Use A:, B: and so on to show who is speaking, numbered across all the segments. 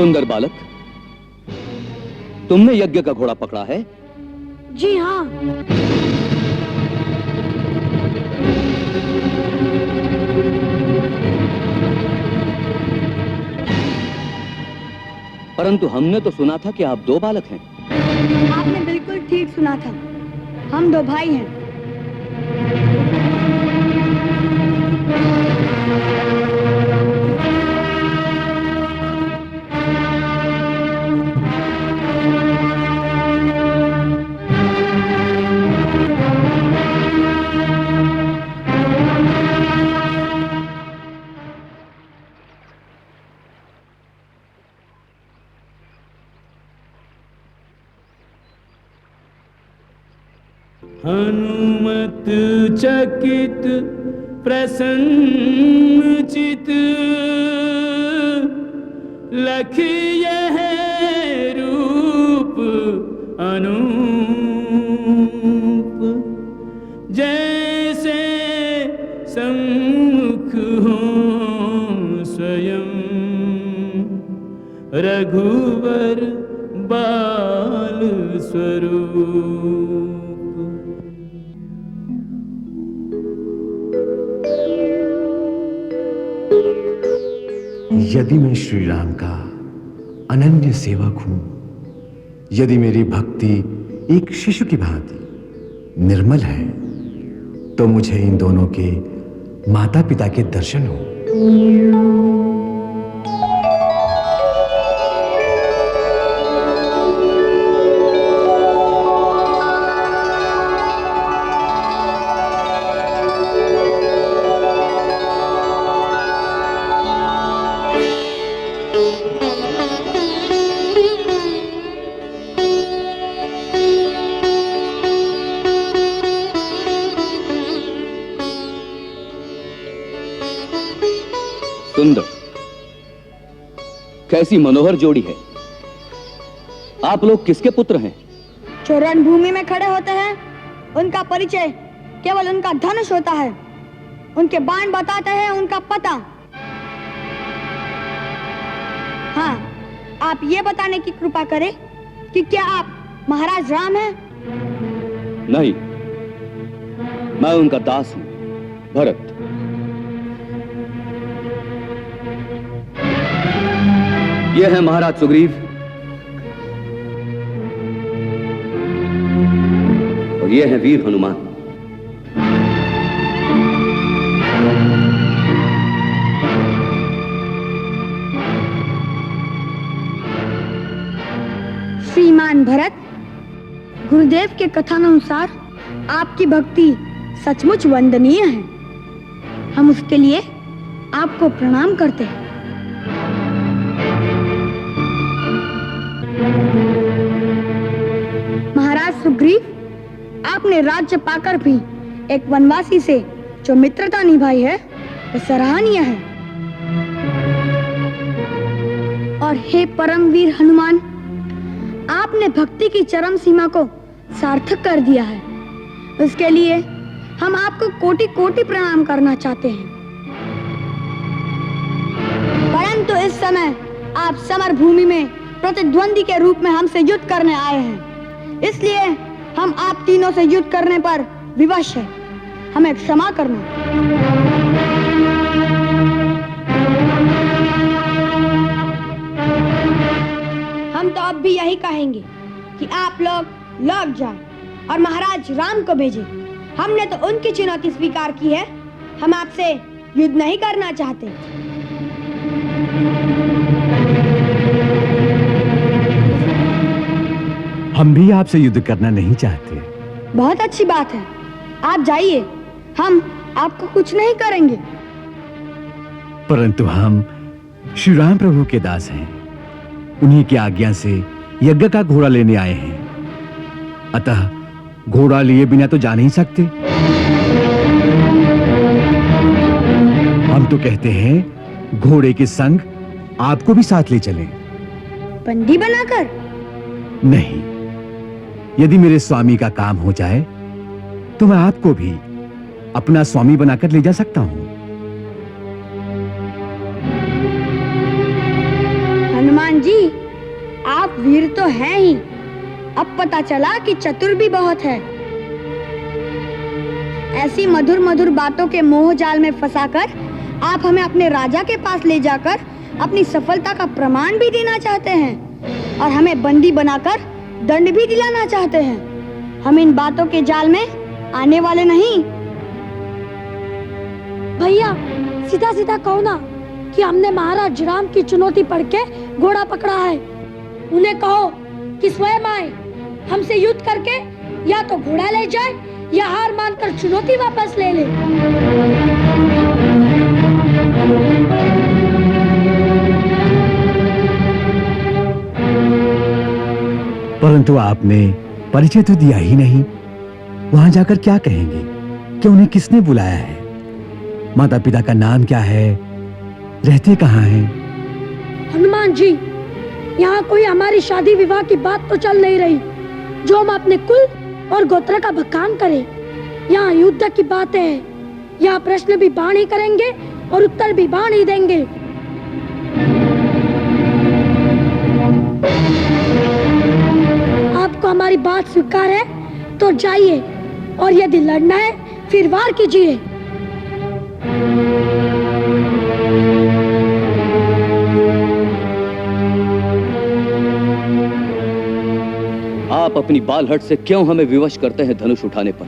A: सुंदर बालक, तुमने यज्ञ का घोड़ा पकड़ा है?
B: जी हाँ।
A: परंतु हमने तो सुना था कि आप 2 बालक हैं।
B: आपने बिल्कुल ठीक सुना था, हम 2 भाई हैं।
C: हनुमत चकित प्रसन्न चित लखिए रूप अनूप, जैसे सम्मुख हो स्वयं रघुवर बाल स्वरूप।
D: यदि मैं श्री राम का अनन्य सेवक हूं, यदि मेरी भक्ति एक शिशु की भांति निर्मल है, तो मुझे इन दोनों के माता पिता के दर्शन हो।
A: सुंदर, कैसी मनोहर जोड़ी है। आप लोग किसके पुत्र हैं?
B: जो रणभूमि में खड़े होते हैं, उनका परिचय केवल उनका धनुष होता है। उनके बाण बताते हैं उनका पता। हाँ, आप ये बताने की कृपा करें कि क्या आप महाराज राम हैं?
A: नहीं, मैं उनका दास हूं, भरत। ये है महाराज सुग्रीव और ये है वीर हनुमान।
B: श्रीमान भरत, गुरुदेव के कथनानुसार आपकी भक्ति सचमुच वंदनीय है। हम उसके लिए आपको प्रणाम करते हैं। महाराज सुग्रीव, आपने राज्य पाकर भी एक वनवासी से जो मित्रता निभाई है, वह सराहनीय है। और हे परमवीर हनुमान, आपने भक्ति की चरम सीमा को सार्थक कर दिया है। उसके लिए हम आपको कोटि कोटि प्रणाम करना चाहते हैं। परंतु इस समय आप समर भूमि में प्रतिद्वंदी के रूप में हमसे युद्ध करने आए हैं, इसलिए हम आप तीनों से युद्ध करने पर विवश हैं। हमें क्षमा करना। हम तो अब भी यही कहेंगे कि आप लोग लौट जाएं और महाराज राम को भेजें। हमने तो उनकी चुनौती स्वीकार की है, हम आपसे युद्ध नहीं करना चाहते।
D: हम भी आपसे युद्ध करना नहीं चाहते।
B: बहुत अच्छी बात है, आप जाइए, हम आपको कुछ नहीं करेंगे।
D: परंतु हम श्री राम प्रभु के दास हैं, उन्हीं की आज्ञा से यज्ञ का घोड़ा लेने आए हैं। अतः घोड़ा लिए बिना तो जा नहीं सकते। हम तो कहते हैं घोड़े के संग आपको भी साथ ले चलें।
B: बंदी बनाकर?
D: नहीं, यदि मेरे स्वामी का काम हो जाए तो मैं आपको भी अपना स्वामी बनाकर ले जा सकता हूं।
B: हनुमान हनुमान जी, आप वीर तो हैं ही, अब पता चला कि चतुर भी बहुत है। ऐसी मधुर मधुर बातों के मोह जाल में फंसाकर आप हमें अपने राजा के पास ले जाकर अपनी सफलता का प्रमाण भी देना चाहते हैं और हमें बंदी बनाकर दंड भी दिलाना चाहते हैं। हम इन बातों के जाल में आने वाले नहीं।
E: भैया, सीधा सीधा कहो ना कि हमने महाराज राम की चुनौती पढ़ के घोड़ा पकड़ा है। उन्हें कहो कि स्वयं आए, हमसे युद्ध करके या तो घोड़ा ले जाए या हार मानकर चुनौती वापस ले ले।
D: परंतु आपने परिचय तो दिया ही नहीं। वहां जाकर क्या कहेंगे कि उन्हें किसने बुलाया है? माता पिता का नाम क्या है? रहते कहाँ हैं?
E: हनुमान जी, यहाँ कोई हमारी शादी विवाह की बात तो चल नहीं रही जो हम अपने कुल और गोत्र का बखान करें। यहाँ युद्ध की बातें हैं। यहाँ प्रश्न भी बाण ही करेंगे और उत्तर भी बाण ही देंगे। आपको हमारी बात स्वीकार है तो जाइए, और यदि लड़ना है फिर वार कीजिए।
A: आप अपनी बालहट से क्यों हमें विवश करते हैं धनुष उठाने पर?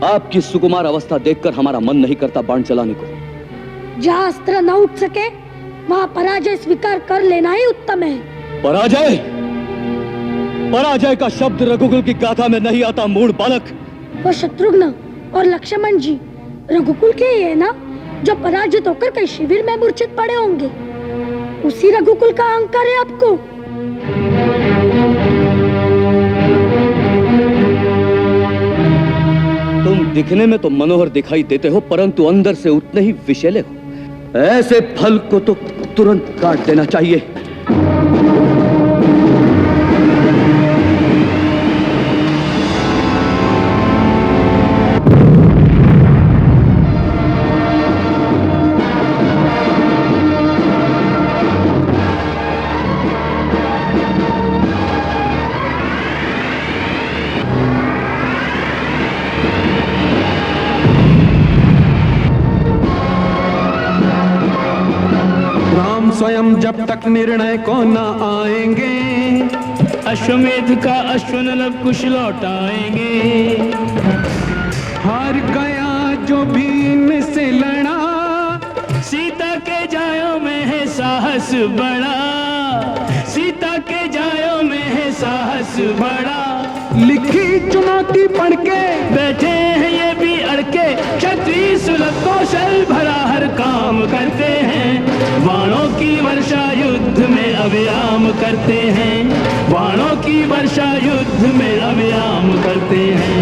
A: आपकी सुकुमार अवस्था देखकर हमारा मन नहीं करता बाण चलाने को।
E: जहाँ अस्त्र न उठ सके वहाँ पराजय स्वीकार कर लेना ही उत्तम है।
A: पराजय? पराजय का शब्द रघुकुल की गाथा में नहीं आता, मूढ़ बालक।
E: वो शत्रुघ्न और लक्ष्मण जी रघुकुल के ही है ना, जो पराजित होकर कई शिविर में मूर्छित पड़े होंगे। उसी रघुकुल का अहंकार है आपको।
A: तुम दिखने में तो मनोहर दिखाई देते हो, परंतु अंदर से उतने ही विषैले हो। ऐसे फल को तो तुरंत काट देना चाहिए।
C: स्वयं जब तक निर्णय को न आएंगे, अश्वमेध का अश्वन लव कुश लौटाएंगे। हार गया जो भी इनसे लड़ा, सीता के जायों में है साहस बड़ा। सीता के जायों में है साहस बड़ा। लिखी चुनौती पढ़ के बैठे हैं ये भी अड़के, क्षत्रिय सुलभ कौशल भरा हर काम करते हैं। बाणों की वर्षा युद्ध में अविराम करते हैं। बाणों की वर्षा युद्ध में अविराम करते हैं।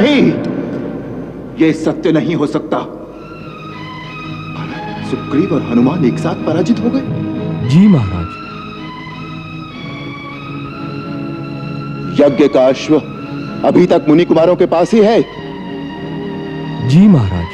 F: नहीं, ये सत्य नहीं हो सकता। सुग्रीव और हनुमान एक साथ पराजित हो गए।
G: जी महाराज।
F: यज्ञ का अश्व अभी तक मुनि कुमारों के पास ही है।
G: जी महाराज।